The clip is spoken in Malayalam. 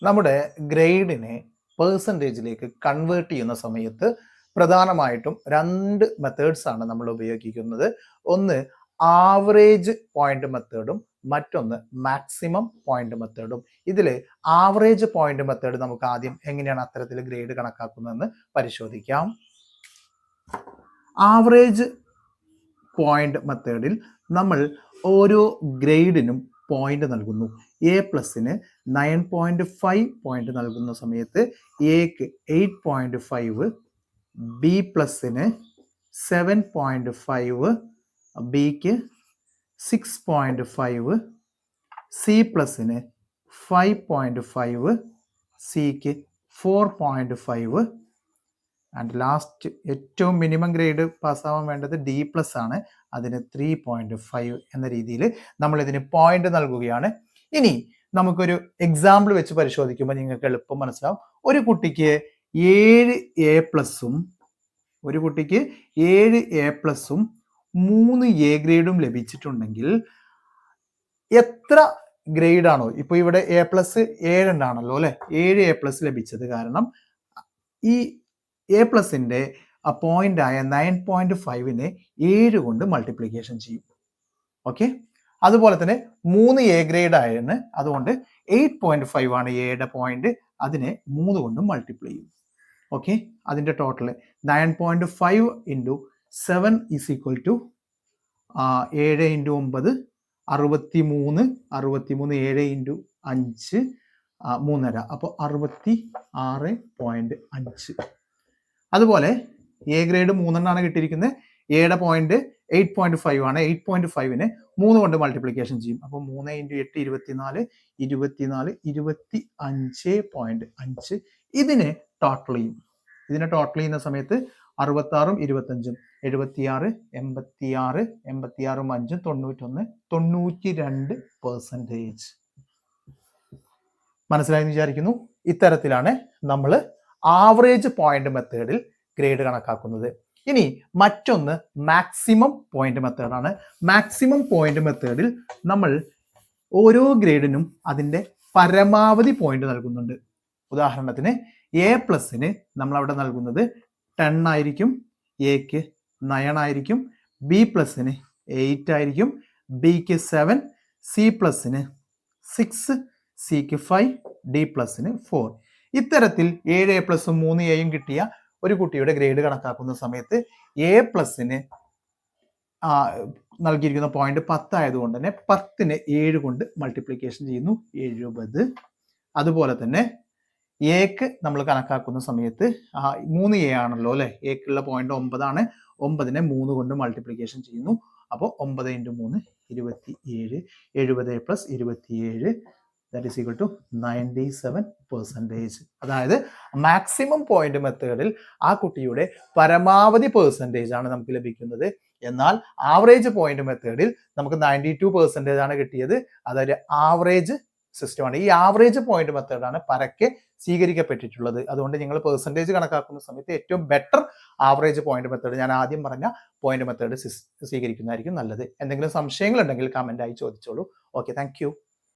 നമ്മുടെ ഗ്രേഡിനെ പെർസെൻറ്റേജിലേക്ക് കൺവേർട്ട് ചെയ്യുന്ന സമയത്ത് പ്രധാനമായിട്ടും രണ്ട് മെത്തേഡ്സ് ആണ് നമ്മൾ ഉപയോഗിക്കുന്നത്. ഒന്ന് ആവറേജ് പോയിന്റ് മെത്തേഡും മറ്റൊന്ന് മാക്സിമം പോയിന്റ് മെത്തേഡും. ഇതിൽ ആവറേജ് പോയിന്റ് മെത്തേഡ് നമുക്ക് ആദ്യം എങ്ങനെയാണ് അത്തരത്തിൽ ഗ്രേഡ് കണക്കാക്കുന്നതെന്ന് പരിശോധിക്കാം. ആവറേജ് പോയിന്റ് മെത്തേഡിൽ നമ്മൾ ഓരോ ഗ്രേഡിനും പോയിന്റ് നൽകുന്നു. എ പ്ലസിന് 9.5 പോയിന്റ് നൽകുന്ന സമയത്ത് എക്ക് 8.5, ബി പ്ലസിന് 7.5, ബിക്ക് 6.5, സി പ്ലസിന് 5.5, സിക്ക് 4.5 ആൻഡ് ലാസ്റ്റ് ഏറ്റവും മിനിമം ഗ്രേഡ് പാസ്സാവാൻ വേണ്ടത് ഡി പ്ലസ് ആണ്. അതിന് 3.5 എന്ന രീതിയിൽ നമ്മൾ ഇതിന് പോയിന്റ് നൽകുകയാണ്. ഇനി നമുക്കൊരു എക്സാമ്പിൾ വെച്ച് പരിശോധിക്കുമ്പോൾ നിങ്ങൾക്ക് എളുപ്പം മനസ്സിലാവും. ഒരു കുട്ടിക്ക് 7 എ പ്ലസും 3 എ ഗ്രേഡും ലഭിച്ചിട്ടുണ്ടെങ്കിൽ എത്ര ഗ്രേഡ് ആണോ, ഇപ്പൊ ഇവിടെ എ പ്ലസ് 7 ആണല്ലോ അല്ലെ, 7 എ പ്ലസ് ലഭിച്ചത് കാരണം ഈ എ പ്ലസിന്റെ പോയിന്റ് ആയ 9.5നെ 7 കൊണ്ട് മൾട്ടിപ്ലിക്കേഷൻ ചെയ്യും. ഓക്കെ, അതുപോലെ തന്നെ 3 എ ഗ്രേഡ് ആയിരുന്നു, അതുകൊണ്ട് 8.5 ആണ് എയുടെ പോയിന്റ്, അതിനെ 3 കൊണ്ട് മൾട്ടിപ്ലൈ ചെയ്യും. ഓക്കെ, അതിന്റെ total 9.5 into 7 is equal to 7 into 9 63, 7 into 5 3.5, അപ്പോൾ 66.5. അതുപോലെ എ ഗ്രേഡ് 3 കിട്ടിയിരിക്കുന്നത്, എയുടെ പോയിന്റ് 8.5 ആണ്, 8.5നെ 3 കൊണ്ട് മൾട്ടിപ്ലിക്കേഷൻ ചെയ്യും. അപ്പോൾ 3 ഇൻറ്റു 8 24, 25.5. ഇതിനെ ടോട്ടൽ ചെയ്യും. ചെയ്യുന്ന സമയത്ത് 66ഉം 25ഉം 76, 86, 86ഉം 5ഉം 91, 92%. മനസ്സിലായെന്ന് വിചാരിക്കുന്നു. ഇത്തരത്തിലാണ് നമ്മൾ ആവറേജ് പോയിന്റ് മെത്തേഡിൽ ഗ്രേഡ് കണക്കാക്കുന്നത്. ഇനി മറ്റൊന്ന് മാക്സിമം പോയിന്റ് മെത്തേഡാണ്. മാക്സിമം പോയിന്റ് മെത്തേഡിൽ നമ്മൾ ഓരോ ഗ്രേഡിനും അതിൻ്റെ പരമാവധി പോയിന്റ് നൽകുന്നുണ്ട്. ഉദാഹരണത്തിന് എ പ്ലസിന് നമ്മൾ അവിടെ നൽകുന്നത് 10 ആയിരിക്കും, എക്ക് 9 ആയിരിക്കും, ബി പ്ലസിന് 8 ആയിരിക്കും, ബിക്ക് 7, സി പ്ലസിന് 6, സിക്ക് 5, ഡി പ്ലസിന് 4. ഇത്തരത്തിൽ 7 എ പ്ലസും 3 എയും കിട്ടിയ ഒരു കുട്ടിയുടെ ഗ്രേഡ് കണക്കാക്കുന്ന സമയത്ത് എ പ്ലസിന് നൽകിയിരിക്കുന്ന പോയിന്റ് 10 ആയതുകൊണ്ട് തന്നെ 10നെ 7 കൊണ്ട് മൾട്ടിപ്ലിക്കേഷൻ ചെയ്യുന്നു, 70. അതുപോലെ തന്നെ എക്ക് നമ്മൾ കണക്കാക്കുന്ന സമയത്ത് 3 എ ആണല്ലോ അല്ലെ, എക്കുള്ള പോയിന്റ് 9 ആണ്, 9നെ 3 കൊണ്ട് മൾട്ടിപ്ലിക്കേഷൻ ചെയ്യുന്നു. അപ്പോൾ 9 into 3 27, 70 plus 27, that is equal to 97%. അതായത് മാക്സിമം പോയിന്റ് മെത്തേഡിൽ ആ കുട്ടിയുടെ പരമാവധി പെർസെൻറ്റേജ് ആണ് നമുക്ക് ലഭിക്കുന്നത്. എന്നാൽ ആവറേജ് പോയിന്റ് മെത്തേഡിൽ നമുക്ക് 92% ആണ് കിട്ടിയത്. അതൊരു ആവറേജ് സിസ്റ്റമാണ്. ഈ ആവറേജ് പോയിന്റ് മെത്തേഡാണ് പരക്കെ സ്വീകരിക്കപ്പെട്ടിട്ടുള്ളത്. അതുകൊണ്ട് നിങ്ങൾ പെർസെൻറ്റേജ് കണക്കാക്കുന്ന സമയത്ത് ഏറ്റവും ബെറ്റർ ആവറേജ് പോയിന്റ് മെത്തേഡ്, ഞാൻ ആദ്യം പറഞ്ഞ പോയിന്റ് മെത്തേഡ് സ്വീകരിക്കുന്നതായിരിക്കും നല്ലത്. എന്തെങ്കിലും സംശയങ്ങൾ ഉണ്ടെങ്കിൽ കമന്റ് ആയി ചോദിച്ചോളൂ. Okay, thank you.